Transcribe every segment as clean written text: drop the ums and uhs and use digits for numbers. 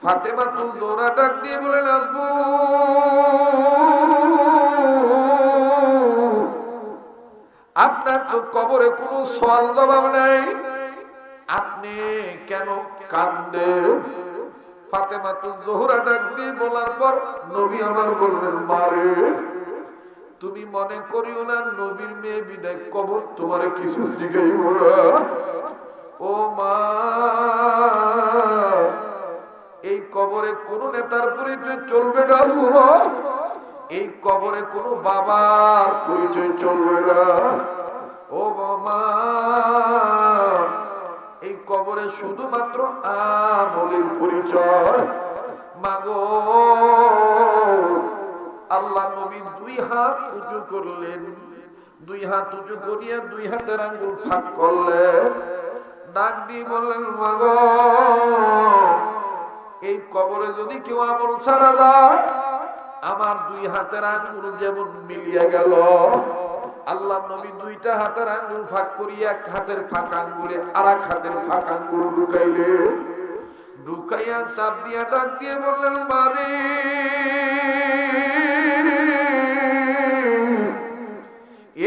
ফাতেমাতুল জোহরা ডাক দিয়ে বলেন, আব্বু আপনার তো কবরে কোনো সওয়াল জবাব নাই, আপনি কেন কান্দেন? ফাতেমাতুল জোহরা ডাক দিয়ে বলার পর নবী আমার বললেন, মারে তুমি মনে করিও না নবীর মেয়ে বিদায় কবর তোমারে কিছু জিগাইব না। ও মা, এই কবরে কোন নেতার পরিচয় চলবে না, এই কবরে কোন বাবার পরিচয় চলবে না। ও মা, এই কবরে শুধুমাত্র আমলের পরিচয়। মাগো, আল্লাহ নবী দুই হাত উঁচু করলেন, দুই হাত উঁচু করিয়া দুই হাতের আঙ্গুল ফাঁক করলেন, ডাক দিয়ে বললেন, মাগো এই কবরে যদি কেউ আমল ছাড়া যায়, আমার দুই হাতের আঙ্গুল যেমন মিলিয়ে গেল। আল্লাহ নবী দুইটা হাতের আঙ্গুল ফাঁক করিয়া এক হাতের ফাঁক আঙ্গুলে আর এক হাতের ফাঁক আঙ্গুল ঢুকাইলে, ঢুকাইয়া চাপ দিয়া ডাক দিয়ে বললেন, বারে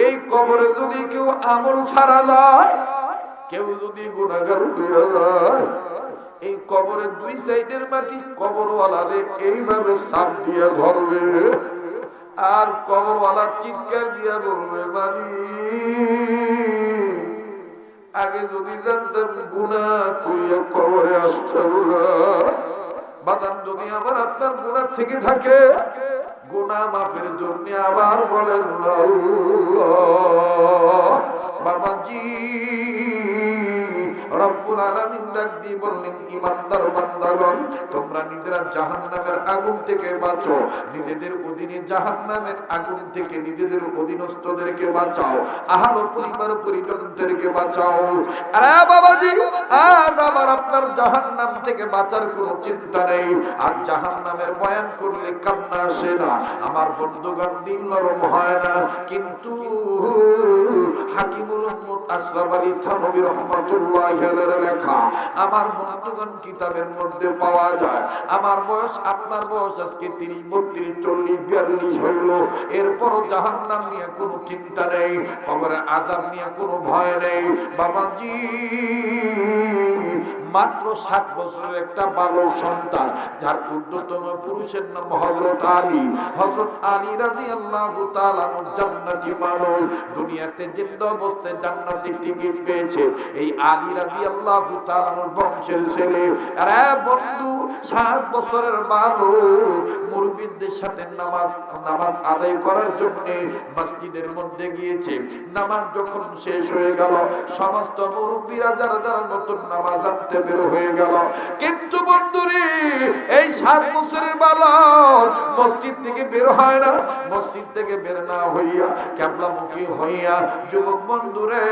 এই কবরে যদি কেউ আমল ছাড়া যায়, কেউ যদি গুনাহগার হইয়া যায়, এই কবরের দুই সাইডের মাটি কবরওয়ালারে এইভাবে চাপ দিয়া ধরবে, আর কবরওয়ালা চিৎকার দিয়া বলবে, মানি আগে যদি জানতাম গুনাহ করিয়া কবরে আসতাম না। বাজান, যদি আমার আপনার গুনাহ থেকে থাকে, গুনাহ মাফের জন্য আবার বলেন আল্লাহ। বাবাজি, রব্বুল আলামিন ডাক দিয়ে বললেন, ইমানদার বান্দাগণ, তোমরা নিজেরা জাহান্নামের আগুন থেকে বাঁচো, নিজেদের অধীনে জাহান্নামের আগুন থেকে নিজেদের অধীনস্থদেরকে বাঁচাও, আহল পরিবার পরিজনদেরকে বাঁচাও। আরে বাবাজি, আর আমার আপনার জাহান্নাম থেকে বাঁচার কোনো চিন্তা নেই। আর জাহান্নামের বয়ান করলে কান্না আসে না, আমার বন্ধুগণ দিল নরম হয় না। কিন্তু হাকিমুল উম্মত আশরাফ আলী থানভী রাহমাতুল্লাহি আলাইহির লেখা আমার বন্ধুগণ কিতাবের মধ্যে পাওয়া যায়। আমার বয়স, আপনার বয়স আজকে 30, 32, 40, 42 হইল, এরপরও জাহান্নাম নিয়ে কোনো চিন্তা নেই, কবরের আযাব নিয়ে কোনো ভয় নেই। বাবাজি, মাত্র 7 বছরের একটা বালক সন্তান, যার ঊর্ধ্বতম পুরুষের নাম হযরত আলী। হযরত আলী রাদিয়াল্লাহু তাআলা জান্নাতি মানুষ, দুনিয়াতে জিন্দা অবস্থায় জান্নাতি টিকিট পেয়েছে এই আলী রাদিয়াল্লাহু তাআলা বংশের ছেলে। আরে বন্ধু, 7 বছরের বালক মুরব্বিদের সাথে নামাজ আদায় করার জন্য মসজিদের মধ্যে গিয়েছে। নামাজ যখন শেষ হয়ে গেল, সমস্ত মুরব্বিরা যারা যারা নতুন নামাজ আনতে বের হয়ে গেল। কিন্তু বন্ধুরে, এই 7 বছরের বালক মসজিদ থেকে বের হয় না। মসজিদ থেকে বের না হইয়া কিবলামুখী হইয়া যুবক বন্ধুরে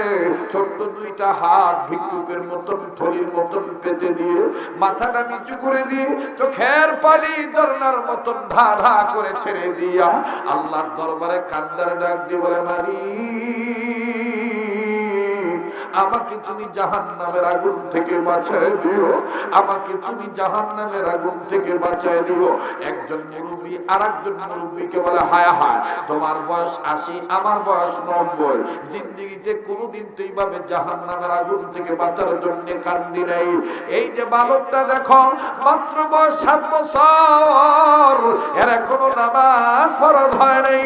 ছোট্ট দুইটা হাত ভিক্ষুকের মতন, থলির মতন পেতে দিয়ে, মাথাটা নিচু করে দিয়ে, চোখের পানি ঝর্ণার মতন ধা ধা করে ছেড়ে দিয়া আল্লাহর দরবারে কান্দার ডাক দিয়ে বলে, মারি আমাকে তুমি জাহান্নামের আগুন থেকে বাঁচায় দিও, আমাকে তুমি জাহান্নামের আগুন থেকে বাঁচায় দিও। একজন মুরব্বী আরেকজন মুরব্বীকে বলে, হায় হায়, তোমার বয়স 80, আমার বয়স 90, জিন্দেগিতে কোনোদিন তো এইভাবে জাহান্নামের আগুন থেকে বাঁচার জন্য কান্দি নাই। এই যে বালকটা দেখো, মাত্র বয়স 7 বছর, এর এখনো নামাজ ফরজ হয় নাই,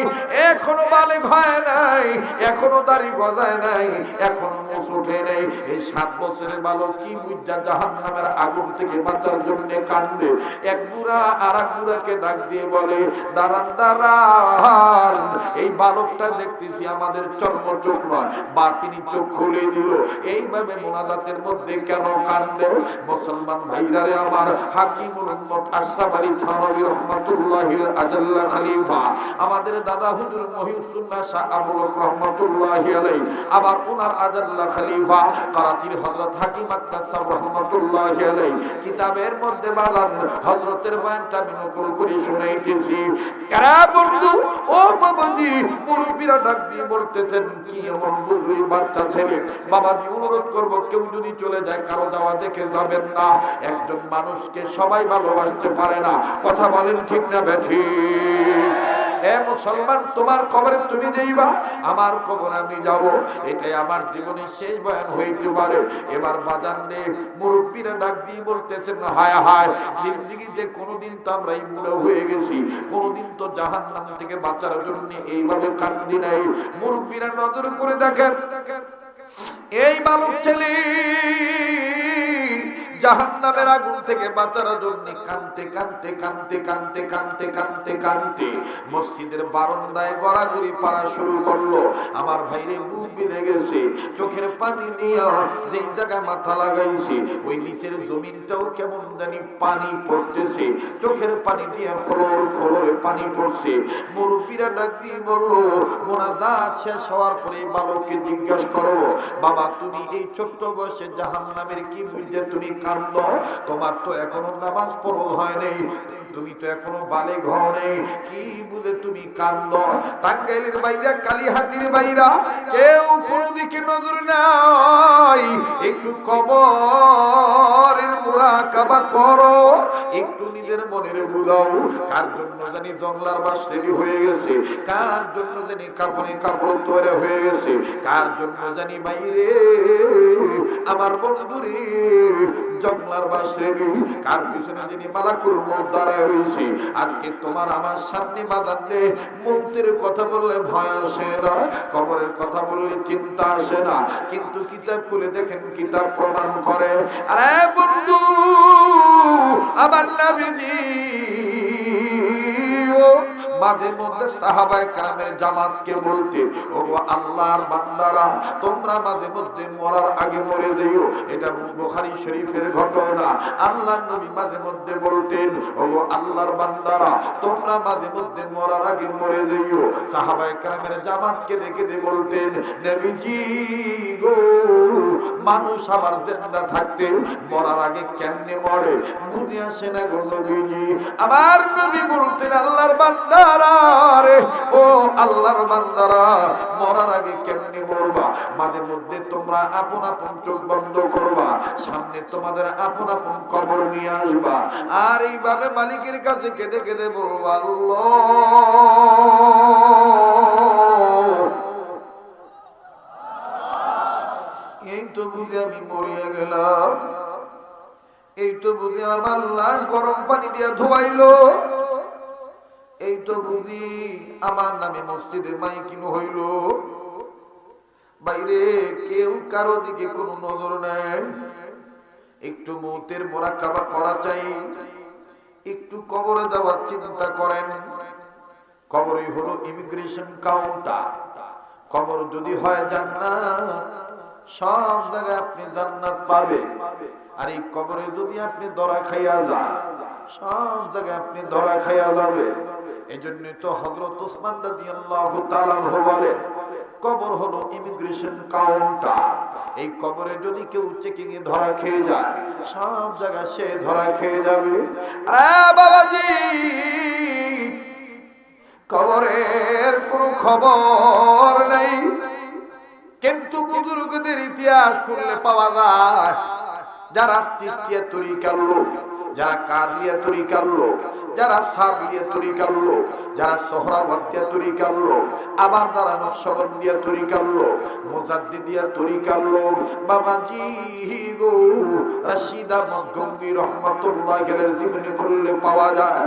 এখনো বালেগ হয় নাই, এখনো দাড়ি গজায় নাই, এখনো উঠে নেই। এই 7 বছরের বালক কি বুঝা জাহান্নামের আগুন থেকে বাঁচার জন্য কান্দে। এক বুড়া আর এক বুড়াকে ডাক দিয়ে বলে, দাঁড়ান দাঁড়ান, এই বালকটা দেখতেছি আমাদের চর্ম চোখ নয়, বাতিনি চোখ খুলে দিল, এইভাবে মোনাজাতের মধ্যে কেন কান্দে? মুসলমান ভাইরারে আমার, হাকিমুল উম্মত আশরাফ আলী থানভী রাহমাতুল্লাহি আজাল্লা খলিফা, আমাদের দাদা হুজুর মহিউস সুন্নাহ শাহ আবুল হক রাহমাতুল্লাহি আলাইহি, আবার ওনার আজাল্লা খলিফা খলিফা করাচির হযরত হাকিম আক্তার সাহেব রাহমাতুল্লাহি আলাইহি কিতাবের মধ্যে বাজান হযরতের বয়ানটা আমি নকল করে শুনাইতেছি। কারা বন্ধু ও বাবাজি, মুরব্বিরা ডাক দিয়ে বলতেছেন কি এমন বুঝলি বাচ্চা ছেলে। বাবাজি অনুরোধ করব কেউ যদি চলে যায় কারো যাওয়া দেখে যাবেন না। একজন মানুষকে সবাই ভালোবাসতে পারে না, কথা বলেন ঠিক না বেঠিক? এ মুসলমান, তোমার কবরে তুমি যাইবা, আমার কবরে আমি যাব, এটাই আমার জীবনের শেষ বয়ান হইতে পারে। এবার বাজান রে, মুরব্বীরা ডাক দিয়ে বলতেছেন হায় হায়, জিন্দেগিতে কোনোদিন তো আমরা এই বুড়ো হয়ে গেছি, কোনোদিন তো জাহান্নাম থেকে বাঁচার জন্য এইভাবে কান্দি নাই। মুরব্বীরা নজর করে দেখেন এই বালক ছেলে জাহান্নামের আগুন থেকে বাঁচার জন্য কাঁদতে কাঁদতে কাঁদতে কাঁদতে কাঁদতে কাঁদতে কাঁদতে মসজিদের বারান্দায় গড়াগড়ি পাড়া শুরু করলো। আমার ভাইরে বুক বেঁধে গেছে, চোখের পানি দিয়া যেই জায়গায় মাথা লাগাইছে ওই নিচের জমিনটাও কেমন জানি পানি পড়তেছে, চোখের পানি দিয়ে ফলোর ফলোরে পানি পড়ছে। মুরব্বীরা ডাক দিয়ে বললো, মোনাজাত শেষ হওয়ার পরে বালককে জিজ্ঞাসা করো, বাবা তুমি এই ছোট্ট বয়সে জাহান্নামের কি বুঝতে তুমি কান্দ? তোমার তো এখনো নামাজ ফরজ হয় নাই, তুমি তো এখনো বালেগ হও নাই, কি বুঝে তুমি কান্দ? টাঙ্গাইলের বাইরা, কালীহাতির বাইরা, কেউ কোনো দিকে নজর নাই। একটু কবরের মুরাকাবা করো, একটু নিজের মনের বুঝাও। কার জন্য জানি জংলার বাস রেডি হয়ে গেছে, কার জন্য জানি কাপড়ে কাপড় তৈরি হয়ে গেছে, কার জন্য জানি বাইরে আমার বন্ধুরে জংলার বাস রেডি, কার পিছনে যিনি মালাকুল মউত দাঁড়ায় রয়েছে। আজকে তোমার আমার সামনে বাজানলে মউতের কথা বললে ভয় আসে না, কবরের কথা বললে চিন্তা আসে না, কিন্তু কিতাব খুলে দেখেন কিতাব প্রমাণ করে। আরে বন্ধু, আমার নবীজি মাঝে মধ্যে সাহাবায়ে কেরামের জামাতকে বলতে, ওগো আল্লাহর বান্দারা তোমরা মাঝে মধ্যে মরার আগে মরে যাইও। এটা বুখারী শরীফের ঘটনা। আল্লাহর নবী মাঝে মধ্যে বলতেন, ওগো আল্লাহর বান্দারা তোমরা মাঝে মধ্যে মরার আগে মরে যাইও। সাহাবায়ে কেরামের জামাতকে দেখে বলতেন, নবীজি গো, মানুষ আবার জিন্দা থাকতে মরার আগে কেমনে মরে বুঝে আসে না গো নবীজি। আমার নবী বলতেন, আল্লাহর বান্দা ও আল্লাহর বান্দারা মরার আগে কেমনি মরবা? মাঝে মধ্যে তোমরা আপন আপন চোখ বন্ধ করবা, সামনে তোমাদের আপন আপন কবর নিয়ে আসবা, আর এইভাবে মালিকের কাছে কেঁদে কেঁদে বলবা, আল্লাহ এই তো বুঝে আমি মরিয়া গেলাম, এই তো বুঝে আমার লাশ গরম পানি দিয়ে ধোয়াইলো, এই তো বুঝি আমার নামে মসজিদে মাইকিং হইল। বাইরে কেউ কারো দিকে কোনো নজর নেই। একটু মউতের মুরাকাবা করা চাই, একটু কবরে যাওয়ার চিন্তা করেন। কবরই হলো ইমিগ্রেশন কাউন্টার। কবর যদি হয় জান্নাত, সব জায়গায় আপনি জান্নাত পাবেন। আর এই কবরে যদি আপনি ধরা খাইয়া যান, সব জায়গায় আপনি ধরা খাইয়া যাবেন। এজন্য তো হযরত ওসমান রাদিয়াল্লাহু তাআলা বলেন, কবর হলো ইমিগ্রেশন কাউন্টার। এই কবরে যদি কেউ চেকিং এ ধরা খেয়ে যায়, সব জায়গায় সে ধরা খেয়ে যাবে। আরে বাবাজি, কবরের কোনো খবর নেই, কিন্তু বুজুর্গদের ইতিহাস খুললে পাওয়া যায়, যারা চিশতিয়া তরিকার লোক, যারা কাদিয়া তরিকার লোক, যারা সাবিয়া তরিকার লোক, যারা সোহরাওয়ার্দিয়া তরিকার লোক, আবার যারা নকশবন্দিয়া তরিকার লোক, মুজাদ্দিদিয়া তরিকার লোক, বাবাজি গো রাশিদা মগদুমি রাহমাতুল্লাহি আলাইহির জীবনী খুললে পাওয়া যায়।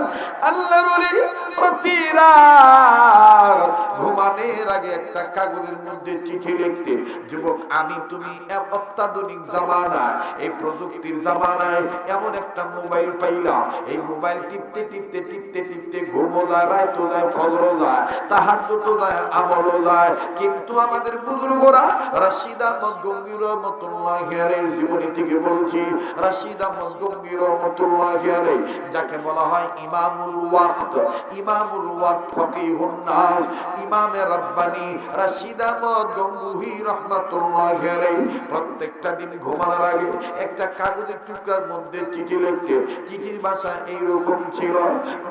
আল্লাহর ওলি প্রতি রাত ঘুমানোর আগে একটা কাগজের মধ্যে চিঠি লিখতে, যুবক আমি তুমি অত্যাধুনিক জামানায়, এই প্রযুক্তির জামানায় এমন একটা মোবাইল মোবাইল পাইলাম, এই মোবাইল টিপতে টিপতে টিপতে টিপতে ঘুমও যায়, রাতও যায়, ফজরও যায়, তাহাজ্জুদও যায়, আমলও যায়। কিন্তু আমাদের বুজুর্গরা রাশিদ আহমদ গঙ্গী রহমাতুল্লাহি আলাইহির জীবনী থেকে বলছি, রাশিদ আহমদ গঙ্গী রহমাতুল্লাহি আলাইহি যাকে বলা হয় ইমামুল ওয়াক্ত, ইমামুল ওয়াক্ত ফকিহুন নাস, ইমামে রাব্বানি রাশিদ আহমদ গঙ্গুহি রহমাতুল্লাহি আলাইহি প্রত্যেকটা দিন ঘুমানোর আগে একটা কাগজের টুকরার মধ্যে চিঠি লিখতে। চিঠির ভাষা এইরকম ছিল,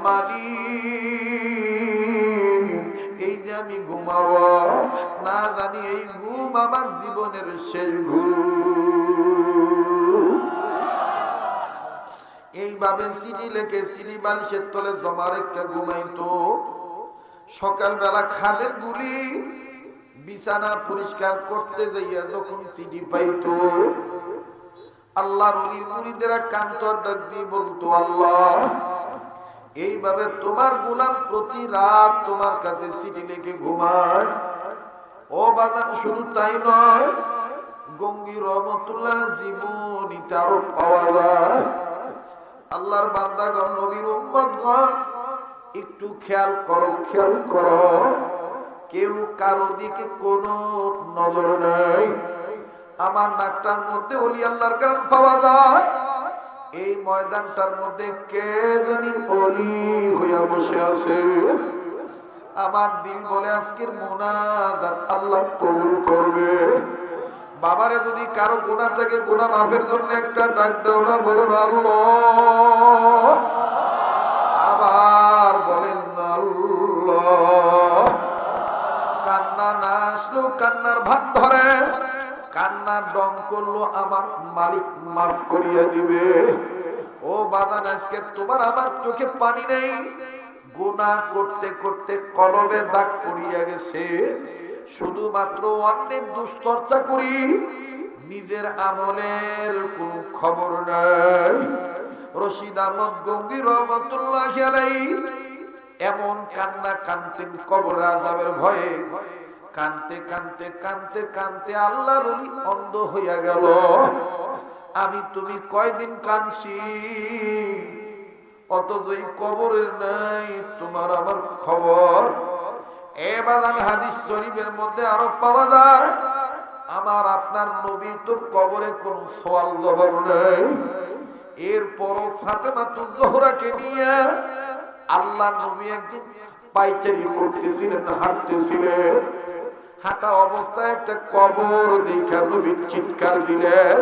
মালিক এই যে আমি ঘুমাবো, না জানি এই ঘুম আমার জীবনের শেষ ঘুম। এইভাবে চিঠি লেখে চিঠি বালিশের তলে জমা রেখে ঘুমাইতো। সকালবেলা খাদের গুলি বিছানা পরিষ্কার করতে যাইয়া যখন চিঠি পাইতো, আল্লাহর ওলির মুরিদেরা কান্তর ডাক দিয়ে বলতো, আল্লাহ এইভাবে তোমার গোলাম প্রতি রাত তোমার কাছে চিঠি লিখে ঘুমায়। ও বাজান, শুধু তাই নয়, গঙ্গী রহমতুল্লাহ জীবনীতে আরো পাওয়া যায়। আল্লাহর বান্দাগণ, নবীর উম্মতগণ, একটু খেয়াল করো, খেয়াল করো, কেউ কারো দিকে কোনো নজর নেই। আমার নাকটার মধ্যে ওলি আল্লাহর গান পাওয়া যায়। এই ময়দানটার মধ্যে কে জানি ওলি হইয়া বসে আছে। আমার দিল বলে আজকের মুনাজাত আল্লাহ কবুল করবে। বাবারে, যদি কারো গুনাহ থাকে গুনাহ মাফের জন্য একটা ডাক দাও না, বলুন আল্লাহ। আবার বলেন আল্লাহ। কান্না না আসলো, কান্নার ভান ধরে, কান্নার ডং করলো, আমার মালিক মাফ করিয়া দিবে। ও বাজান, আজকে তোমার আমার চোখে পানি নেই, গুনাহ করতে করতে কলবে দাগ পড়িয়া গেছে। শুধুমাত্র অন্যের দুশ্চর্চা করি, নিজের আমলের কোন খবর নাই। রশিদ আহমদ গঙ্গী রহমাতুল্লাহি আলাইহি এমন কান্না কানতেন কবর আযাবের ভয়ে। কানতে কানতে কানতে কানতে আল্লাহর ওলি অন্ধ হইয়া গেল। আমি তুমি কয়দিন কানছি, অথচ এই কবরের নাই তোমার আমার খবর। এ বাদান, হাদিস শরীফের মধ্যে আরো পাওয়া যায়, আমার আপনার নবীর তো কবরে কোন সওয়াল জবাব নেই। এরপরও ফাতেমাতুজ জোহরাকে নিয়ে আল্লাহ নবী একদিন পায়চারি করতেছিলেন, হাঁটতেছিলেন। হাঁটা অবস্থায় একটা কবর দেখা নবী চিৎকার দিলেন।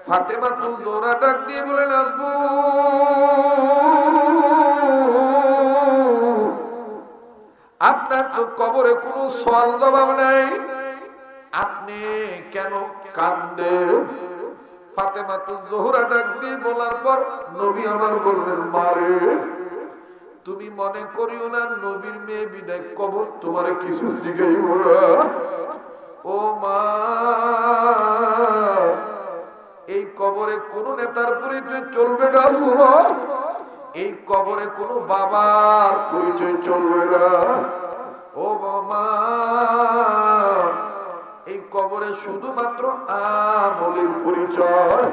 ফাতেমাতুজ জোহরা ডাক দিয়ে বলেন, আব্বু আপনার তো কবরে কোনো সওয়াল জবাব নাই, আপনি কেন কান্দেন? ফাতেমাতুজ জোহরা ডাক দিয়ে বলার পর নবী আমার বললেন, মারে তুমি মনে করিও না নবীর মেয়ে বিদায় কবর তোমারে কিছু জিগাইব না। ও মা, এই কবরে কোন নেতার পরিচয় চলবে না, এই কবরে কোন বাবার পরিচয় চলবে না। ও মা, এই কবরে শুধুমাত্র আমলের পরিচয়।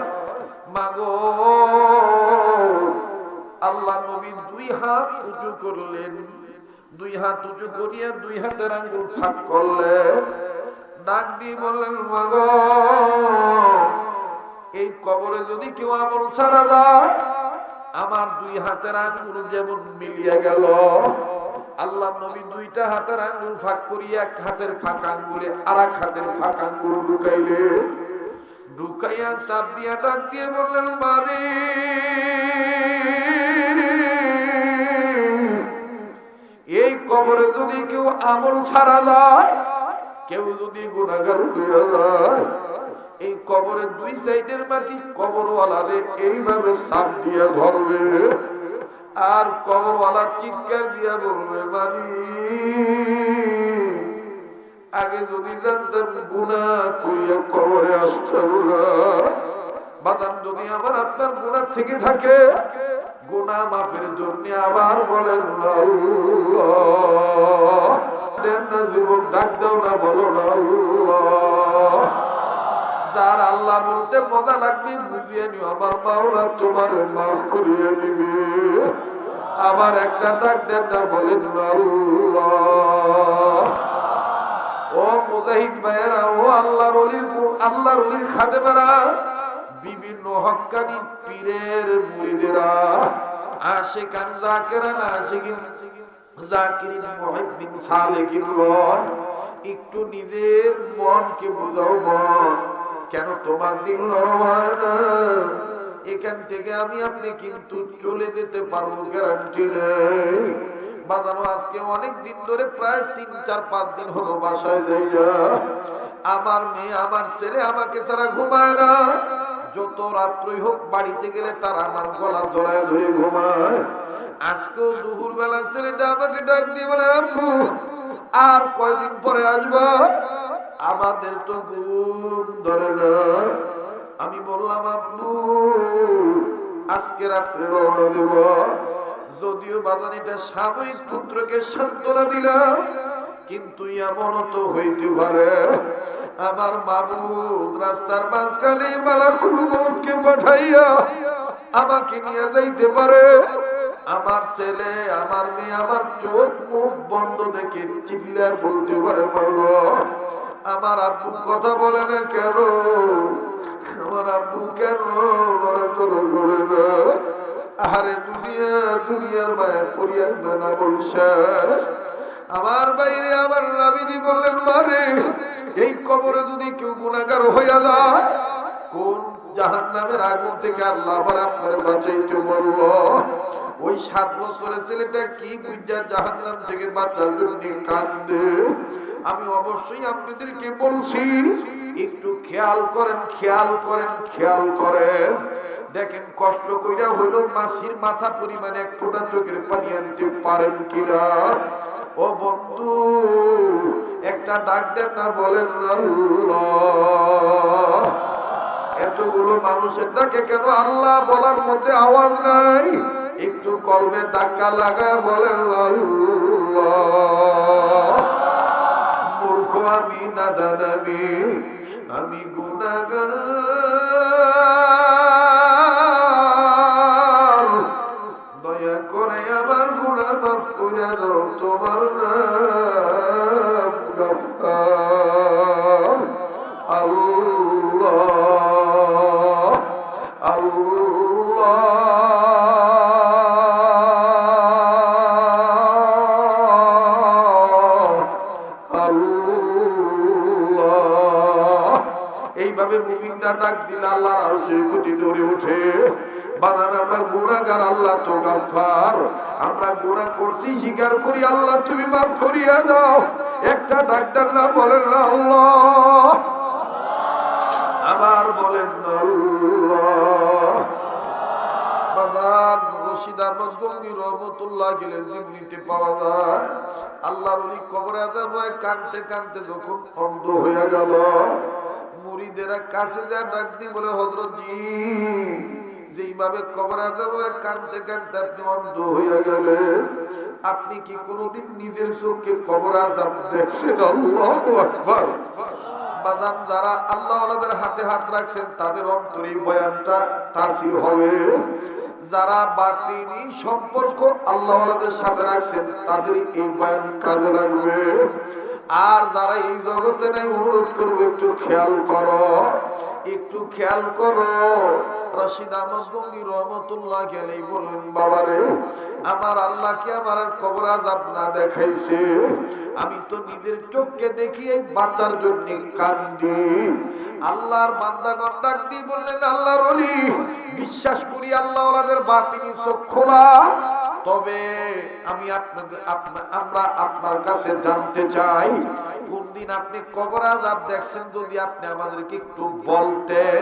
মাগো, আল্লাহ নবী দুই হাত উঁচু করলেন, দুই হাত উঁচু করিয়া দুই হাতের আঙ্গুল ফাঁক করলেন, ডাক দিয়ে বললেন, মাগো এই কবরে যদি কেউ আমল ছাড়া যায়, আমার দুই হাতের আঙ্গুল যেমন মিলিয়ে গেল। আল্লাহ নবী দুইটা হাতের আঙ্গুল ফাঁক করিয়া এক হাতের ফাঁক আঙ্গুলে আর এক হাতের ফাঁক আঙ্গুল ঢুকাইলে, ঢুকাইয়া চাপ দিয়া ডাক দিয়ে বললেন, বাড়ি এই কবরে যদি কেউ আমল ছাড়া যায়, কেউ যদি গুনাহগার হইয়া যায়, এই কবরের দুই সাইডের মাটি কবরওয়ালারে এইভাবে চাপ দিয়া ধরবে, আর কবরওয়ালা চিৎকার দিয়া বলবে, মালিক আগে যদি জানতাম গুনাহ করিয়া কবরে আসতাম না। বাজান, যদি আমার আপনার গুনাহ থেকে থাকে, গুনাহ মাফের জন্য আবার বলেন আল্লাহ। দেন না যুবক, ডাক দাও না, বলো না আল্লাহ। যার আল্লাহ বলতে মজা লাগবে বুঝিয়ে নিও, আমার মাওলা তোমার মাফ করিয়ে দিবে। আবার একটা ডাক দেন না, বলেন আল্লাহ। ও মুজাহিদ ভাইয়েরা, ও আল্লাহর ওলির খাদেমেরা, বিভিন্ন হক্কানি পীরের মুরিদেরা, আশিকান জাকিরান আশিকিন জাকিরিন মুহিব্বিন সালেকিন, একটু নিজের মনকে বুঝাও। মন, কেন তোমার দিল নরম হয় না? এখান থেকে আমি আপনি কিন্তু চলে যেতে পারবো, গ্যারান্টি নেই। বাজানো আজকে অনেক দিন ধরে, প্রায় 3-4-5 দিন হলো বাসায় যাই না। আমার মেয়ে আমার ছেলে আমাকে ছাড়া ঘুমায় না। যত রাত্রই হোক বাড়িতে গেলে তারা আমার গলা ধরায় ধরে ঘুমায়। আজকেও দুপুর বেলা ছেলেটা আমাকে ডাক দিয়ে বলে, আব্বু আর কয়দিন পরে আসবা? আমাদের তো ঘুম ধরে না। আমি বললাম, আব্বু আজকে রাত্রে রওনা দেব। যদিও বাজান এটা সাময়িক পুত্রকে সান্ত্বনা দিলাম, কিন্তু এমনও তো হইতে পারে আমার মাবুদ রাস্তার মাঝখানে মালাকুল মউতকে পাঠাইয়া আমাকে নিয়ে যাইতে পারে। আমার ছেলে, আমার মেয়ে, আমার চোখ মুখ বন্ধ দেখে চিল্লা বলতে পারে, মাগো আমার আব্বু কথা বলে না কেন? আমার আব্বু কেন করে না? আরে দুনিয়ার মায়ের পরিয়ার না বলছে। আমার বাইরে আমার নবীজি বললেন, মারে এই কবরে যদি কেউ গুনাহগার হইয়া যায়, কোন জাহান্নামের আগুন থেকে আল্লাহ আবার আপনারে বাঁচাইতে বলল? ওই 7 বছরের ছেলেটা কি বুঝা জাহান্নাম থেকে বাঁচার জন্য কান্দে। আমি অবশ্যই আপনাদেরকে বলছি, একটু খেয়াল করেন। দেখেন কষ্ট কইরা হইল মাছির মাথা পরিমাণে এক ফোঁটা চোখের পানি আনতে পারেন কিনা। ও বন্ধু, একটা ডাক দেন না, বলেন আল্লাহ। এতগুলো মানুষের ডাকে কেন আল্লাহ বলার মধ্যে আওয়াজ নাই? একটু কলবে ধাক্কা লাগায় বলেন আল্লাহ। মূর্খ আমি, নাদান আমি গুনাহগার, দয়া করে আমার গুনাহ মাফ করে দাও, তোমার নাম গফফার। আল্লাহ আল্লাহ আল্লাহ। এইভাবে মুমিনরা ডাক দিলে আল্লাহর আরশের খুঁটি নড়ে ওঠে। বাজান আমরা গুনাহগার, আল্লাহ তো গফফার। আমরা গুনাহ করছি, স্বীকার করি, আল্লাহ তুমি মাফ করিয়া দাও। একটা ডাক্তার না বলেন না আল্লাহ, আবার বলেন না আল্লাহ। বাজান রশিদ আহমদ গঙ্গী রহমতুল্লাহ গেলে জীবনীতে পাওয়া যায়, আল্লাহর ওলি কবরে আযাব হয় কাঁদতে কাঁদতে যখন অন্ধ হয়ে গেল, মুরিদেরা কাছে যা ডাক দিয়ে বলে, হযরত জি যেইভাবে কবরে আযাব হয় কাঁদতে কাঁদতে আপনি অন্ধ হয়ে গেলেন, আপনি কি কোনোদিন নিজের চোখে কবর আযাব দেখছেন? আল্লাহু আকবার। বাজান যারা আল্লাহ ওয়ালাদের হাতে হাত রাখছেন তাদের অন্তরে বয়ানটা তাসির হবে। যারা বাতিনি সম্পর্ক আল্লাহ ওয়ালাদের সাথে রাখছেন তাদের এই বয়ান কাজে লাগবে। আর যারা এই জগতে নাই, অনুরোধ করবো একটু খেয়াল করো। রশিদ আহমদ গঙ্গী রহমতুল্লাহ আলাইহি বললেন, বাবারে আমার আল্লাহকে আমার কবর আযাব না দেখাইছে, আমি তো নিজের চোখকে দেখি এই বাঁচার জন্য কান্দি। আল্লাহর বান্দাগণ ডাক দিয়ে বললেন, আল্লাহর ওলি বিশ্বাস করি আল্লাহ ওয়ালাদের বাতিনি চোখ খোলা, তবে আমি আমরা আপনার কাছে জানতে চাই কোন দিন আপনি কবর আযাব দেখছেন, যদি আপনি আমাদেরকে একটু বলতেন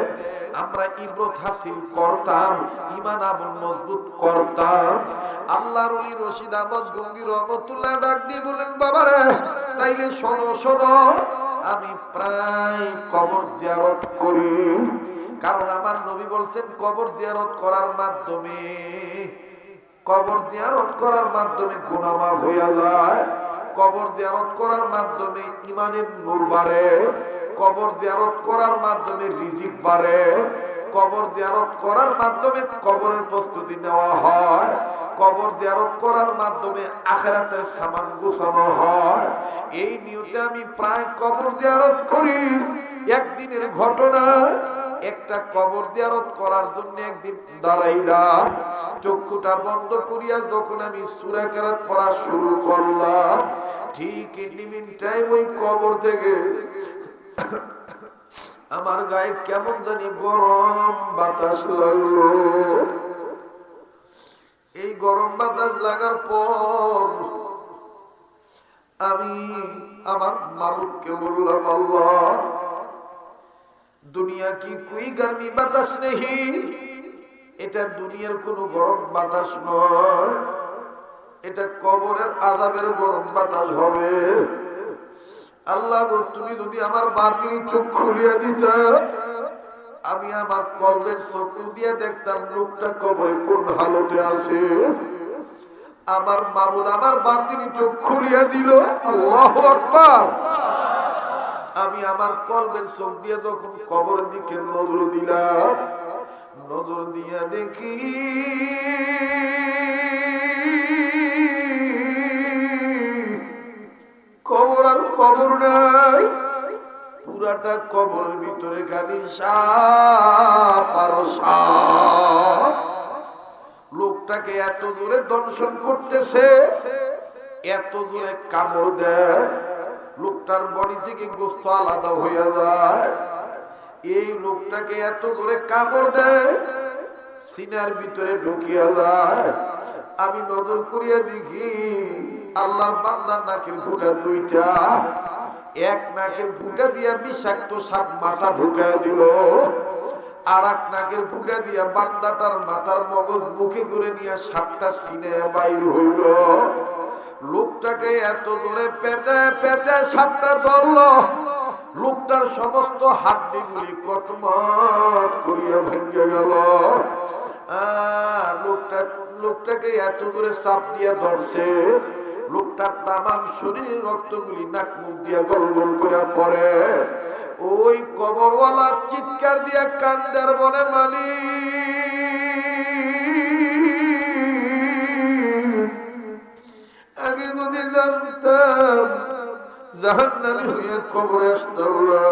আমরা ইবরত হাসিল করতাম, ঈমান আমল মজবুত করতাম। আল্লাহর ওলি রশিদ আহমদ গঙ্গী রহমতুল্লাহ ডাক দিয়ে বলেন, বাবারে তাইলে শোনো, আমি প্রায় কবর জিয়ারত করি, কারণ আমার নবী বলছেন কবর জিয়ারত করার মাধ্যমে গুনাহ মাফ হইয়া যায়। কবর জিয়ারত করার মাধ্যমে ঈমানের নূর বাড়ে, কবর জিয়ারত করার মাধ্যমে রিজিক বাড়ে, কবর জিয়ারত করার মাধ্যমে কবরের প্রস্তুতি নেওয়া হয়, কবর জিয়ারত করার মাধ্যমে আখিরাতের সামান গুছানো হয়। এই নিয়তে আমি প্রায় কবর জিয়ারত করি। একদিনের ঘটনা, একটা কবর জিয়ারত করার জন্য একদিন দাঁড়াইলাম, চক্ষুটা বন্ধ করিয়া যখন আমি সূরা কেরাত পড়া শুরু করলাম, ঠিক এনিমিন টাইম ওই কবর থেকে আমার গায়ে কেমন জানি গরম বাতাস লাগলো। এই গরম বাতাস লাগার পর আমি আমার মাবুদকে বললাম, আল্লাহ দুনিয়া কি কোই গরমি বাতাস নেই, এটা দুনিয়ার কোনো গরম বাতাস নয়, এটা কবরের আযাবের গরম বাতাস হবে। আল্লাহ গো, তুমি যদি আমার বাতিল চোখ খুলিয়া দিতা, আমি আমার কলবের চক্ষু দিয়ে দেখতাম লোকটা কবরে কোন হালতে আছে। আমার মাবুদ আমার বাতিল চোখ খুলিয়া দিল। আল্লাহু আকবার। আমি আমার কলবের চোখ দিয়ে যখন কবরের দিকে নজর দিলাম, নজর দিয়ে দেখি কবর আর কবর নাই, পুরাটা কবরের ভিতরে খালি সাপ আর সাপ। লোকটাকে এত দূরে দংশন করতেছে, এত দূরে কামড় দেয়, লোকটার বডি থেকে গোশত আলাদা হয়ে যায়। এই লোকটাকে এত দূরে কামড় দেয়, সিনার ভিতরে ঢুকিয়া যায়। আমি নজর করিয়া দেখি আল্লাহর বান্দার নাকের ফুটা দুইটা, এক নাকের ফুটা দিয়া বিষাক্ত সাপ মাথা ঢুকায় দিল, আর এক নাকের ফুটা দিয়া বান্দাটার মাথার মগজ মুখে করে নিয়ে সাপটা সিনে বাইর হইল। লোকটাকে এত জোরে পেঁচে পেঁচে সাপটা ধরলো, লোকটার সমস্ত হাড্ডিগুলি কটমট করিয়া ভেঙে গেল। লোকটাকে এত দূরে চাপ দিয়ে ধরছে, লোকটার তামাম শরীর রক্তগুলি নাক মুখ দিয়ে গল গল করে পড়ে। ওই কবরওয়ালা চিৎকার দিয়ে কান্দার বলে, মালিক আগে যদি জানতাম জাহান্নামী হয়ে কবরে আসতাম না।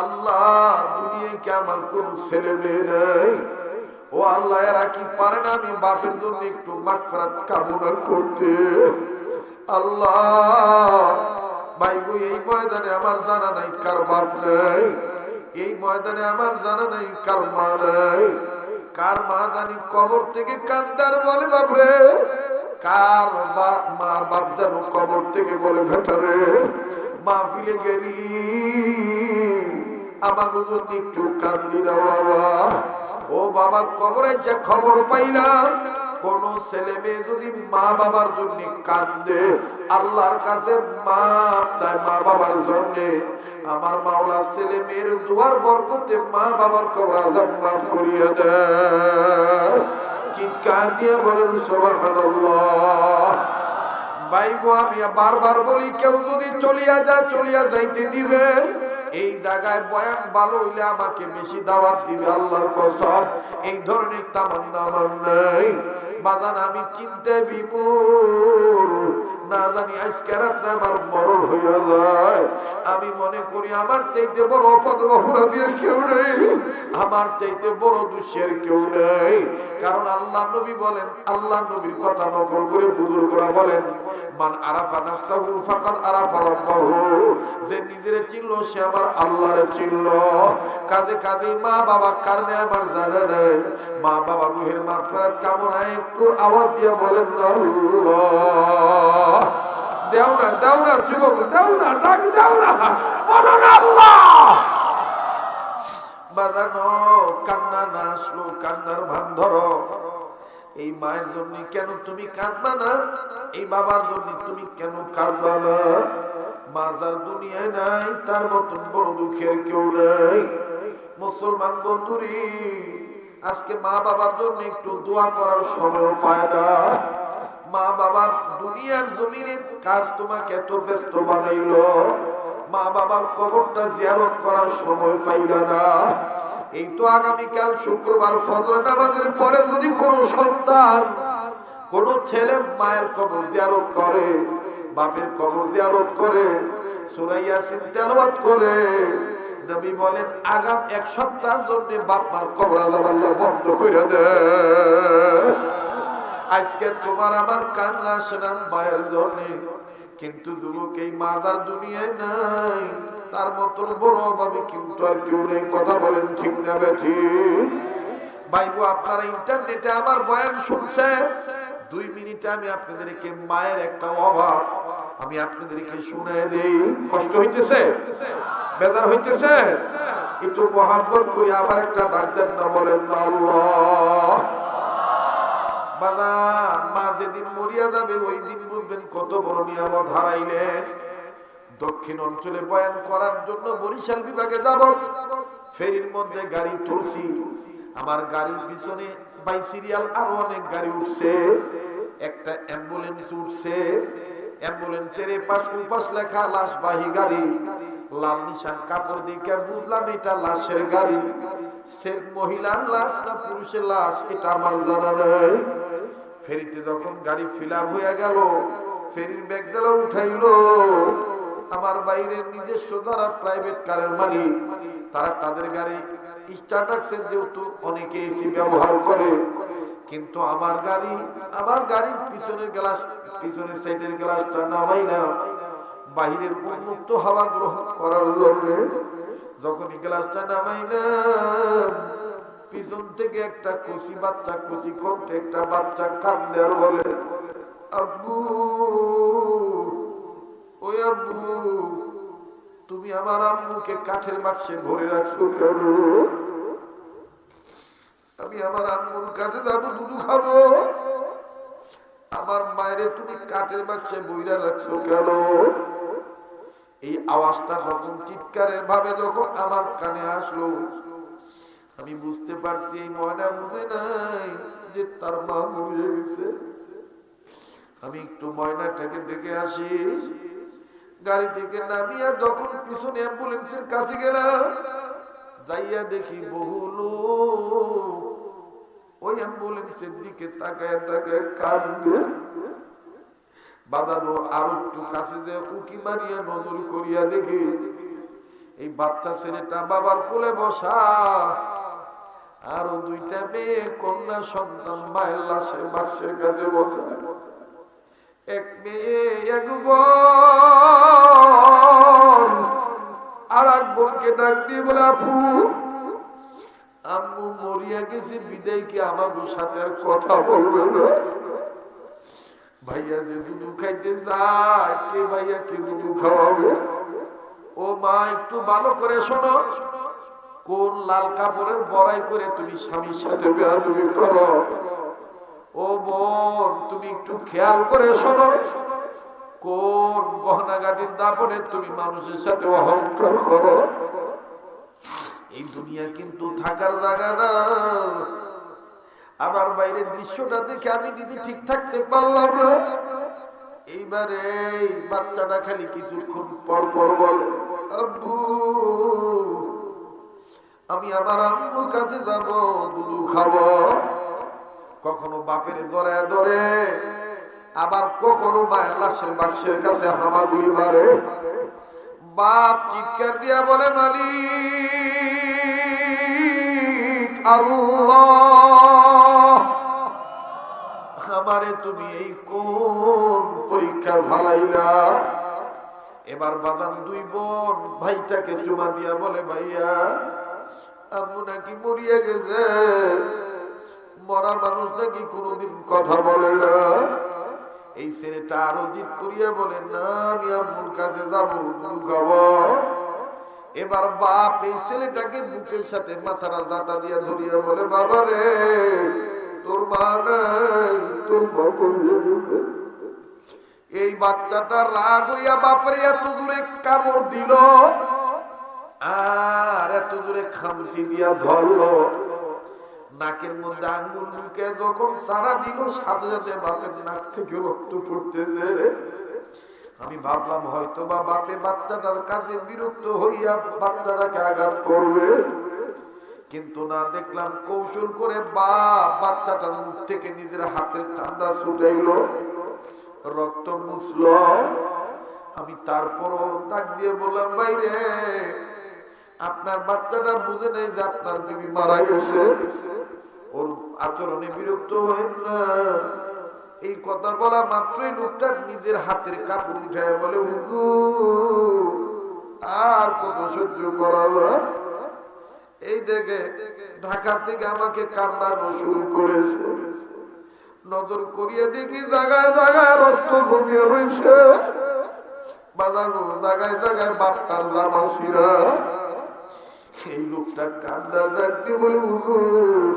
আল্লাহ দুনিয়ায় কি আমার কোন ছেলে মেয়ে নাই? ও আল্লাহ, এরা কি পারে না আমি বাপের জন্য একটু মাগফিরাত কামনা করতে? আল্লাহ ভাই গো, এই ময়দানে আমার জানা নাই কার বাপ নাই, এই ময়দানে আমার জানা নাই কার মা নাই, কার মা জানি কবর থেকে কান্দার বলে বাপরে, কার বাপ মা বাপ জানো কবর থেকে বলে ভেটারে মা ফিলে গেরি, আমাকে জন্য একটু কান্দি না বাবা। ও বাবা, কবরে যে খবর পাইলাম কোন ছেলে মেয়ে যদি মা বাবার জন্য কান্দে, আল্লাহর কাছে মাপ চায় মা বাবার জন্য, আমার মাওলা ছেলে মেয়ের দুয়ার বরকতে মা বাবার কবর আযাব মাফ করিয়ে দেয়। চিৎকার দিয়ে বলেন সুবহানাল্লাহ। ভাই গো, আমি বারবার বলি, কেউ যদি চলিয়া যায় চলিয়া যাইতে দিবেন। এই জায়গায় বয়ান ভালো হইলে আমাকে বেশি দাওয়াত দিবে, আল্লাহর কসম। এই ধরনের তামান্না আমার নাই বাজান। আমি চিনতে বিমূঢ়, না জানি আজকে রাত্রে আমার মরণ হইয়া যায়। আমি মনে করি আমার চাইতে বড় অপরাধীর কেউ নেই, আমার চাইতে বড় দোষের কেউ নেই। কারণ আল্লাহ নবী বলেন, আল্লাহ নবীর কথা নকল করে বুজুর্গরা বলেন, মান আরাফা নাফসাহু ফাকাদ আরাফা রাব্বাহু, যে নিজেরে চিনলো সে আমার আল্লাহরে চিনলো। কাজে কাজে মা বাবা কারণে আমার জানা নাই, মা বাবা রুহের মাগফিরাত কামনায় একটু আওয়াজ দিয়ে বলেন আল্লাহ। দেও না, দেও না যুবক, দেও না, ডাক দেও না, বলো না আল্লাহ। বাজানো কান্না না আসলো, কান্নার ভান ধরো। এই মায়ের জন্য কেন তুমি কাঁদবা না? এই বাবার জন্য তুমি কেন কাঁদবা না? মা যার দুনিয়ায় নাই তার মতন বড় দুঃখের কেউ নাই। মুসলমান বন্ধুরি, আজকে মা বাবার জন্য একটু দোয়া করার সময় পায় না। মা বাবার দুনিয়ার জমিনের কাজ তোমাকে এত ব্যস্ত বানাইলো, মা বাবার কবরটা জিয়ারত করার সময় পাইলা না। এই তো আগামীকাল শুক্রবার ফজর নামাজের পরে যদি কোন সন্তান, কোন ছেলে মায়ের কবর জিয়ারত করে, বাপের কবর জিয়ারত করে, সূরা ইয়াসিন তেলাওয়াত করে, নবী বলেন আগাম এক সপ্তাহের জন্য বাপ মার কবর আযাব আল্লাহ বন্ধ করে দেয়। আজকে তোমার আমার কান্না আসে না মায়ের জন্য, কিন্তু যুবক এই মাজার দুনিয়ায় নাই, তার মতন বড় ভাবে কিন্তু আর কেউ নেই। কথা বলেন ঠিক না বেঠিক? ভাইগো আপনারা ইন্টারনেটে আমার বয়ান শুনছেন, 2 মিনিটে আমি আপনাদেরকে মায়ের একটা অভাব আমি আপনাদেরকে শুনায় দেই। কষ্ট হইতেছে? বেজার হইতেছে? একটু মহাব্বত করে আবার একটা ডাক দেন না, বলেন না আল্লাহ। বাবা মা যেদিন মরিয়া যাবে ওই দিন বুঝবেন কত বড় নিয়ামত হারাইলেন। দক্ষিণ অঞ্চলে বয়ান করার জন্য বরিশাল বিভাগে যাব, ফেরির মধ্যে গাড়ি তুলছি, আমার গাড়ির পিছনে বাই সিরিয়াল আরো অনেক গাড়ি উঠছে, একটা অ্যাম্বুলেন্স উঠছে, অ্যাম্বুলেন্সের পাশ লেখা লাশবাহী গাড়ি, লাল নিশান কাপড় দেখে বুঝলাম এটা লাশের গাড়ি। সে মহিলার লাশ না পুরুষের লাশ এটা আমার জানা নেই। ফেরিতে যখন গাড়ি ফিল আপ হয়ে গেল, ফেরির ব্যাগডালা উঠাইলো, আমার বাইরের নিজস্ব যারা প্রাইভেট কারের মালিক, তারা তাদের গাড়ি স্টার্টাক্সের যেহেতু অনেকে এসি ব্যবহার করে, কিন্তু আমার গাড়ির পিছনের গ্লাস, পিছনের সাইডের গ্লাসটা নামাই না, বাহিরের উন্মুক্ত হাওয়া গ্রহণ করার জন্য। যখন গ্লাসটা নামাই না, পিছন থেকে একটা কচি কণ্ঠে একটা বাচ্চা কান্দে আর বলে, আব্বু, ওই আব্বু, তুমি আমার আম্মুকে কাঠের বাক্সে ভরে রাখছো কেন? আমি আমার আম্মুর কাছে যাবো, দুধু খাবো, আমার মায়েরে তুমি কাঠের বাক্সে বইরা রাখছো কেন? এই আওয়াজটা যখন চিৎকারের ভাবে যখন আমার কানে আসলো, আমি বুঝতে পারছি এই ময়না বুঝে নাই যে তার মা মরে গেছে। আমি একটু ময়নাটাকে দেখে আসি। গাড়ি থেকে নামিয়া যখন পিছনে অ্যাম্বুলেন্সের কাছে গেলাম, যাইয়া দেখি বহু লোক ওই অ্যাম্বুলেন্সের দিকে তাকায় কান্দে। বাজানো আরো একটু কাছে যে উকি মারিয়া নজর করিয়া দেখি এই বাচ্চা ছেলেটা বাবার কোলে বসা, আরো 2টা মেয়ে কন্যা সন্তান মায়ের লাশের বাক্সের কাছে বসা। এক মেয়ে এক বোন আর এক বোনকে ডাক দিয়ে বলে, আপু, আম্মু মরিয়া গেছে, বিদায় কি আমাকে সাথে আর কথা বলবে না? ভাইয়া যে দুধু খাইতে যায়, কে ভাইয়া কে দুধু খাওয়াবে? ও মা, একটু ভালো করে শোনো, কোন লাল কাপড়ের বড়াই করে তুমি স্বামীর সাথে বেয়াদবি করো? ও বোন, তুমি একটু খেয়াল করে শোনো, কোন গহনাগাটির দাপটে তুমি মানুষের সাথে অহংকার করো? এই দুনিয়া কিন্তু থাকার জায়গা না। আবার বাইরের দৃশ্যটা দেখে আমি নিজে ঠিক থাকতে পারলাম না। এইবারে বাচ্চাটা খালি কিছুক্ষণ পর বলে, আব্বু, আমি আমার আম্মুর কাছে যাব, দুধু খাবো। কখনো বাপের জড়ায় ধরে, আবার কখনো মায়ের লাশের বাক্সের কাছে হামাগুড়ি মারে। বাপ চিৎকার দিয়া বলে, মালিক আল্লাহ, আমারে তুমি এই কোন পরীক্ষা ভালাইলা? এবার বাদান 2 বোন ভাইটাকে চুমা দিয়া বলে, ভাইয়া, আম্মু নাকি মরিয়া গেছে। মরা মানুষ নাকি কোনোদিন কথা বলে না। এই ছেলেটা আরো জিদ করিয়া বলে, না, আমি আম্মুর কাছে যাবো, দুধ খাবো। এবার বাপ এই ছেলেটাকে বুকের সাথে মাথাটা জাতা দিয়া ধরিয়া বলে, বাবা রে, তোর মা নাই, তোর মা মরিয়া গেছে। এই বাচ্চাটা রাগ হইয়া বাপরে এত দূরে কামড় দিল আর এত দূরে খামচি দিয়া ধরলো। নাকের মধ্যে আঙ্গুল ঢুকে যখন সারা দিল সাথে সাথে বাপের নাক থেকে রক্ত পড়তেছে। আমি ভাবলাম হয়তো বা বাপে বাচ্চাটার কাছে বিরক্ত হইয়া বাচ্চাটাকে আঘাত করবে, কিন্তু না, দেখলাম কৌশল করে বাচ্চাটার মুখ থেকে নিজের হাতের চামড়া ছুটাইল, রক্ত মুছল। আমি তারপরও ডাক দিয়ে বললাম, ভাইরে আপনার বাচ্চাটা বুঝে নেই যে আপনার বিবি মারা গেছে, ওর আচরণে বিরক্ত হয়েন না। এই কথা বলা মাত্রই লোকটা নিজের হাতের কাপড় উঠায় বলে, হুজুর আর কত সহ্য করা যায়। এই দেখে ঢাকা থেকে আমাকে কামড়ানো শুরু করেছে। নজর করিয়ে দেখি জায়গায় জায়গায় রক্ত ঘুমিয়ে রয়েছে, বাজানো জায়গায় জায়গায় বাপটার জামা ছিঁড়া। এই লোকটা কান্দার ডাক দিয়ে বলে, হুজুর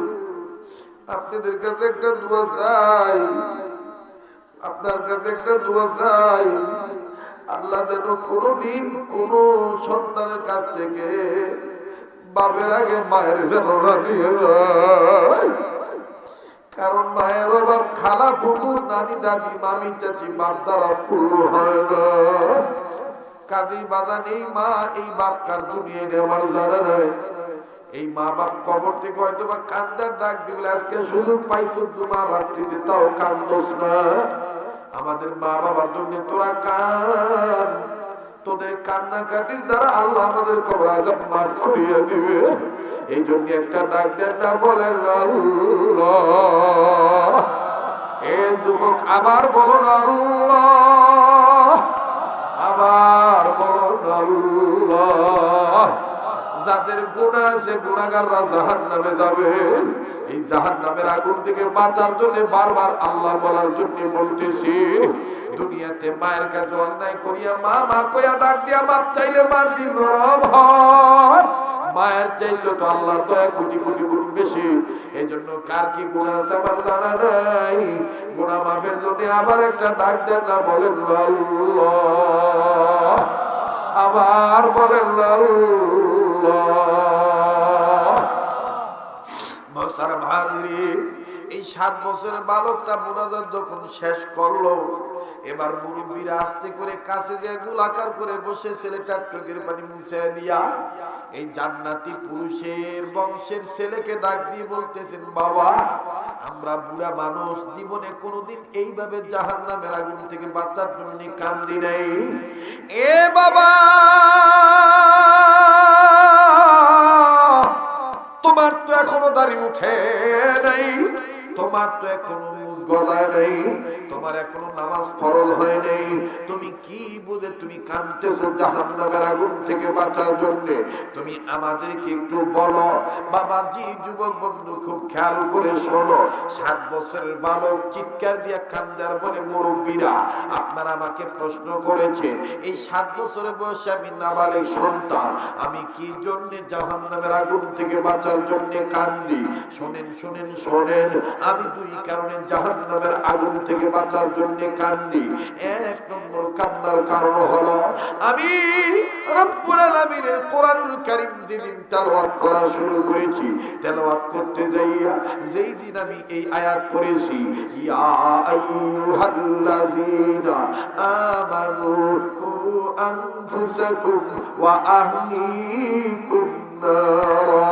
আপনাদের কাছে একটা দোয়া চাই, আপনার কাছে একটা দোয়া চাই, আল্লাহ যেন কোনদিন কোন সন্তানের কাছ থেকে বাপের আগে মায়ের যেন না নিয়ে যায়। কারণ মায়ের অভাব খালা ফুফু নানি দাদি মামি চাচি বাপ দ্বারা পূর্ণ হয় না। কাজী বাজান এই মা এই বাপ কার দুনিয়ায় নেওয়ার জানা নাই। এই মা বাপ কবর থেকে হয়তো বা কান্দার ডাক দিলে আজকে সুযোগ পাইছো তোমার রাত্রিতে, তাও কান্দোস না। আমাদের মা বাবার জন্য তোরা কান, তোদের কান্নাকাটির দ্বারা আল্লাহ আমাদের কবর আযাব মাফ করিয়ে দিবে। এই জন্য একটা ডাক দেন না, বলেন আল্লাহ। এ যুবক আবার বলুন আল্লাহ, আবার বলুন আল্লাহ। যাদের গুনাহ আছে গুনাহগাররা জাহান্নামে যাবে। এই জাহান্নামের আগুন থেকে বাঁচার জন্য বারবার আল্লাহ বলার জন্য বলতেছি। দুনিয়াতে মায়ের কাছে অন্যায় করিয়া মা মা কইয়া ডাক দিয়া মাপ চাইলে মার দিন নরম হয়। মায়ের চাইতে তো আল্লাহর দয়া কোটি কোটি গুণ বেশি। এজন্য কার কি গুনাহ আছে আমার জানা নাই। গুনাহ মাফের জন্য আবার একটা ডাক দেন না, বলেন আল্লাহ, আবার বলেন আল্লাহ। মোহতারাম হাজিরিন, এই 7 বছরের বালকটা মুনাজাত যখন শেষ করলো, এবার মুরব্বীরা আস্তে করে কাছে দিয়ে গোলাকার করে বসে ছেলেটার চোখের পানি মুছে দিয়া এই জান্নাতি পুরুষের বংশের ছেলেকে ডাক দিয়ে বলতেছেন, বাবা আমরা বুড়া মানুষ জীবনে কোনোদিন এইভাবে জাহান্নামের আগুন থেকে বাঁচার জন্য কান্দি নাই। এ বাবা, তোমার তো এখনো দাড়ি উঠে নাই, তোমার তো এখনো মুখ গজায় নাই, তোমার এখনো নামাজ ফরজ হয় নাই, তুমি কি বুঝে তুমি কাঁদতেছো জাহান্নামের আগুন থেকে বাঁচার জন্য? তুমি আমাদেরকে একটু বলো। বাবাজি, যুবক বন্ধু খুব খেয়াল করে শোনো। 7 বছরের বালক চিৎকার দিয়া কান্দার বলে, মুরব্বীরা আপনারা আমাকে প্রশ্ন করেছে, এই 7 বছরের বয়সে আমি নাবালেগ সন্তান, আমি কি জন্য জাহান্নামের আগুন থেকে বাঁচার জন্য কান্দি? শোনেন শোনেন শোনেন, আমি 2 কারণে জাহান্নামের আগুন থেকে বাঁচার জন্য কান্দি। 1 নম্বর কান্নার কারণ হলো, আমি রব্বুল আলামিনের কোরআনুল কারীম যেদিন তেলাওয়াত করা শুরু করেছি, তেলাওয়াত করতে যাইয়া যেই দিন আমি এই আয়াত পড়েছি, ইয়া আইয়ুহাল্লাযীনা আমানু কু আনফুসাকুম ওয়া আহলিকুম নারা।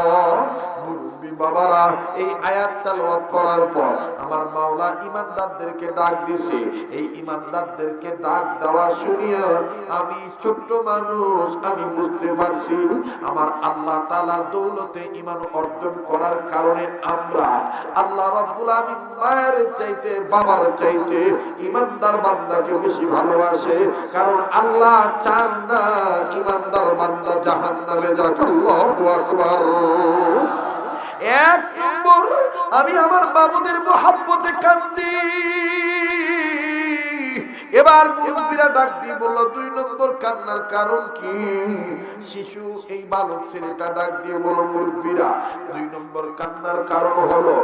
বাবারা, এই আয়াত তেলাওয়াত করার পর আমার মাওলা ঈমানদারদেরকে ডাক দিয়েছে। এই ঈমানদারদেরকে ডাক দেওয়া শুনিয়া আমি ছোট্ট মানুষ, আমি বুঝতে পারছি আমার আল্লাহ তাআলা দৌলতে ঈমান অর্জন করার কারণে আমরা আল্লাহ রাব্বুল আমিন মায়ের চাইতে বাবার চাইতে ঈমানদার বান্দাকে বেশি ভালোবাসে। কারণ আল্লাহ চান না ঈমানদার বান্দা জাহান্নামে যাক। আল্লাহু আকবার। 1 নম্বর, আমি আমার বাবুদের মুহাব্বতে কান্দি। এ এবার মুরব্বীরা ডাক দিয়ে বলল, 2 নম্বর কান্নার কারণ কি? শিশু এই বালক ছেলেটা ডাক দিয়ে বলল, মুরব্বীরা 2 নম্বর কান্নার কারণ হলো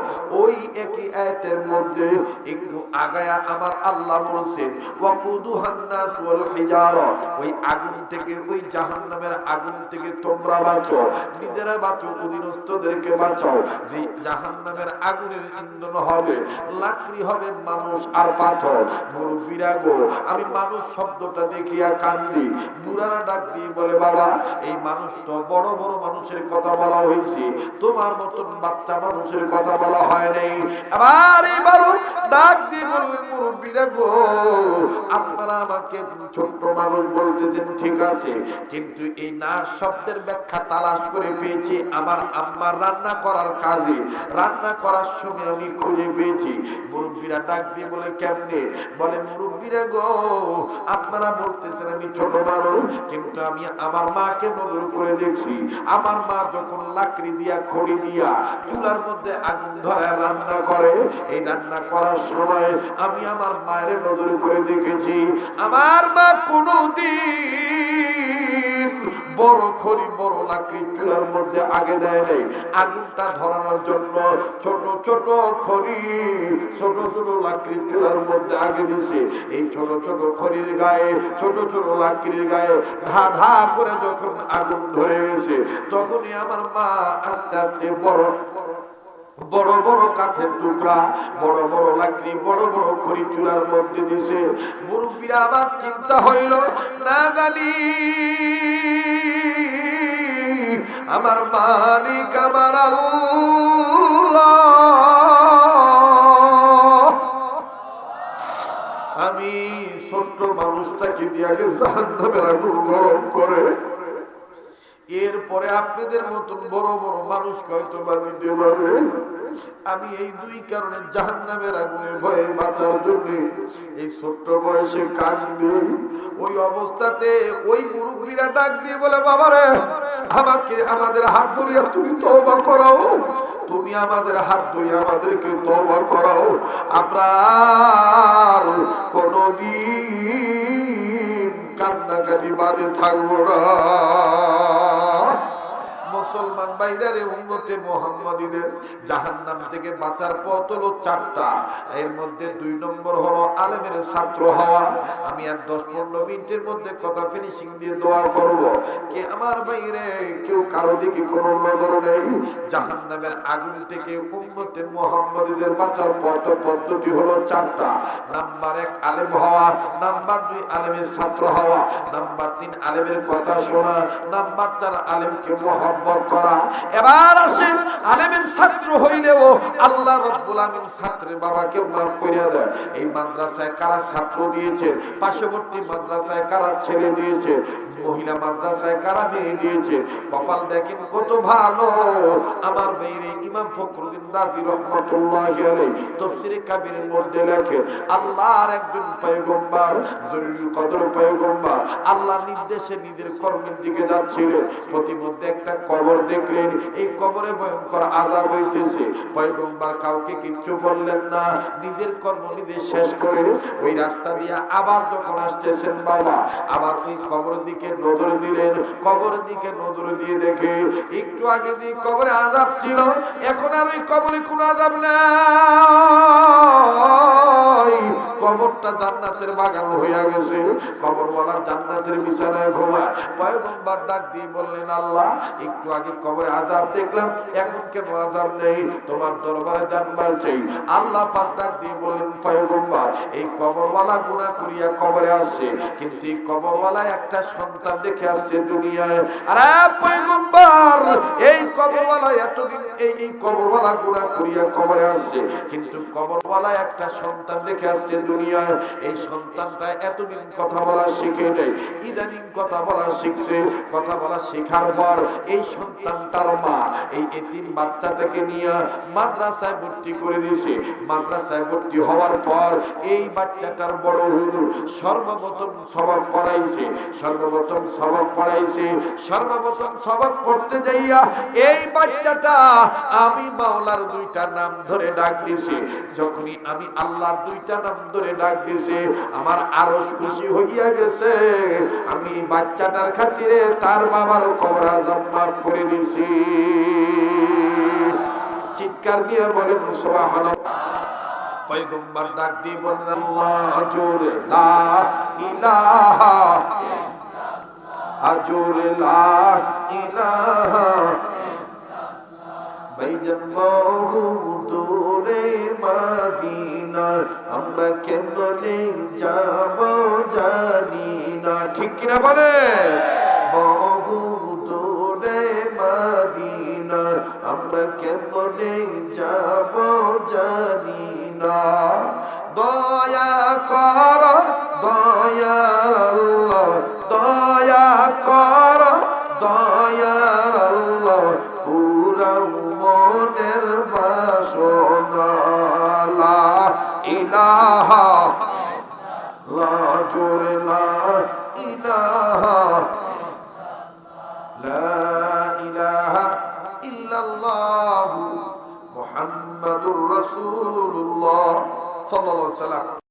ওই একই আয়াতের মধ্যে একটু আগায়া আমার আল্লাহ বলেছেন, ওয়াকুদুহান নাস ওয়াল হিজারা, ওই আগুন থেকে, ওই জাহান্নামের আগুন থেকে তোমরা বাঁচো, নিজেরা বাঁচো, অধীনস্থদেরকে বাঁচাও। যে জাহান্নামের আগুনের ইন্ধন হবে, লাকড়ি হবে মানুষ আর পাথর। মুরব্বীরা গো, আমি মানুষ শব্দটা দেখিয়া কান্দি। বুড়ারা ডাক দিয়ে বলে, বাবা এই মানুষ তো বড় বড় মানুষের কথা বলা হয়েছে, তোমার মতন বাচ্চা মানুষের কথা বলা হয় নাই। আবার এই বালক ডাক দিয়ে বললেন, মুরব্বীরা গো, আপনারা আমাকে ছোট্ট মানুষ বলতেছেন ঠিক আছে, কিন্তু এই না শব্দের ব্যাখ্যা তালাশ করে পেয়েছি আমার আম্মার রান্না করার কাজে, রান্না করার সময় আমি খুঁজে পেয়েছি। মুরব্বীরা ডাক দিয়ে বলে, কেমনে? বলে, মুরব্বীরা গো, আপনারা বলতেছেন আমি ছোট মানুষ, কিন্তু আমি আমার মাকে নজর করে দেখছি। আমার মা যখন লাকড়ি দিয়া, খড়ি দিয়া চুলার মধ্যে আগুন ধরায় রান্না করে, এই রান্না করার সময় আমি আমার মায়ের নজর করে দেখেছি, আমার মা কোনদিন বড় খড়ি, বড় লাকড়ি চুলার মধ্যে আগে দেয় নাই। আগুনটা ধরানোর জন্য ছোট ছোট খড়ি, ছোট ছোট লাকড়ি চুলার মধ্যে আগে দিছে। এই ছোট ছোট খড়ির গায়ে, ছোট ছোট লাকড়ির গায়ে ধা ধা করে যখন আগুন ধরে গেছে, তখনই আমার মা আস্তে আস্তে বড় বড় বড় কাঠের টুকরা, বড় বড় লাকড়ি, বড় বড় খড়ি চুলার মধ্যে দিছে। মুরব্বীরা আবার চিন্তা হইল, না জানি আমার মালিক আমার আল্লাহ, আমি ছোট্ট মানুষটাকে দিয়ে আগে জাহান্নামের আগুন গরম করে, এরপরে আপনাদের মতন বড় বড় মানুষ হয়তো বা নিতে পারবে। আমি এই 2 কারণে জাহান্নামের আগুনের ভয়ে বাঁচার জন্য এই ছোট্ট বয়সে কাঁদি। ওই অবস্থাতে ওই মুরব্বীরা ডাক দিয়ে বলে, বাবারে আমাকে, আমাদের হাত ধরিয়া তুমি তওবা করাও, তুমি আমাদের হাত ধরিয়া আমাদেরকে তওবা করাও, আমরা কোনদিন কান্নাকাটি বাদে থাকবো না। মুসলমান বাইরে উম্মতে মুহাম্মাদীদের জাহান্নাম থেকে বাঁচার পথ হলো 4টা। এর মধ্যে 2 নম্বর হলো আলেমের ছাত্র হওয়া। আমি আর 10-15 মিনিটের মধ্যে কথা ফিনিশিং দিয়ে দোয়া করব। কে আমার বাইরে কেউ কারো দিকে কোনো নজর নেই। জাহান্নামের আগুন থেকে উম্মতে মুহাম্মাদীদের বাঁচার পথ পদ্ধতি হলো 4টা। নাম্বার 1 আলেম হওয়া, নাম্বার 2 আলেমের ছাত্র হওয়া, নাম্বার 3 আলেমের কথা শোনা, নাম্বার 4 আলেমকে মহব্বত করা। এবার আসেন, আলেমের ছাত্র হইলেও আল্লাহ রাব্বুল আমিন ছাত্রের বাবাকে মাফ করিয়া দেয়। এই মাদ্রাসায় কারা ছাত্র দিয়েছে, পার্শ্ববর্তী মাদ্রাসায় কারা ছেলে দিয়েছে, মহিলা মাদ্রাসায় কারা মেয়ে দিয়েছে, কপাল দেখেন কত ভালো। আমার বাইরে ইমাম ফখরুদ্দিন রাজি রহমাতুল্লাহি আলাইহি তাফসীরে কাবীরের মধ্যে লেখে, আল্লাহর একজন পয়গম্বর, জরুরুল কদর পয়গম্বর, আল্লাহর নির্দেশে নিজের কর্মের দিকে যাচ্ছিলেন। প্রতিমধ্যে একটা কবর দেখলেন, এই কবরে ভয়ঙ্কর আযাব হইতেছে। পয়গম্বর কাউকে কিচ্ছু বললেন না, নিজের কর্ম নিজে শেষ করে ওই রাস্তা দিয়ে আবার যখন আসতেছেন বাবা, আবার ওই কবরের দিকে নজর দিলেন। কবরের দিকে নজর দিয়ে দেখে একটু আগে যে কবরে আযাব ছিল, এখন আর ওই কবরে কোনো আযাব নাই। কবরটা জান্নাতের বাগান হইয়া গেছে। কবরওয়ালা জান্নাতের বিছানায় ঘুমায়। পয়গম্বর ডাক দিয়ে বললেন, আল্লাহ একটু আগে কবরে আযাব দেখলাম, এখন কেন আযাব নেই? তোমার দরবারে জানবার চাই। আল্লাহ পাক ডাক দিয়ে বললেন, পয়গম্বর এই কবরওয়ালা গুনাহ করিয়া কবরে আসছে, কিন্তু এই কবরওয়ালা একটা সন্তান রেখে আসছে দুনিয়ায়। আরে পয়গম্বর, এই কবরওয়ালা এতদিন এই কবরওয়ালা গুনাহ করিয়া কবরে আসছে, কিন্তু কবরওয়ালা একটা সন্তান রেখে আসছে দুনিয়ায়। এই সন্তানটা এতদিন কথা বলা শিখে নেই, ইদানিং কথা বলা শিখছে। কথা বলা শেখার পর এই সন্তানটার মা এই এতিম বাচ্চাটাকে নিয়ে মাদ্রাসায় ভর্তি করে দিয়েছে। মাদ্রাসায় ভর্তি হওয়ার পর এই এই বাচ্চাটার বড় হুজুর সর্বপ্রথম সবক পড়তে যাইয়া এই বাচ্চাটা আমি মাওলার দুইটা নাম ধরে ডাক দিছি। যখনই আমি আল্লাহর দুইটা নাম ধরে ডাক দিছি, আমার আরশ খুশি হইয়া গেছে। আমি বাচ্চাটার খাতিরে তার বাবার কবর আযাব মাফ করে দিছি। চিৎকার দিয়ে বলেন সুবহানাল্লাহ। পয়গম্বর ডাক দিয়ে বলেন আল্লাহ জোরে লা ইলাহা আজোরে লা ইলাহা। ভাইজান বহু দূরে মদিনা, আমরা কেমনে যাব জানি না। ঠিক কিনা বলে? বহু দূরে মদিনা, আমরা কেমনে যাব জানি না। দয়া কর দয়ার আল্লাহ, দয়া কর দয়ার আল্লাহ, পুরা মনের বাসনা। লা ইলাহা লা জোরে লা ইলাহা লা ইলাহা ইল্লাল্লাহু মুহাম্মাদুর রাসূলুল্লাহ সাল্লাল্লাহু আলাইহি ওয়াসাল্লাম।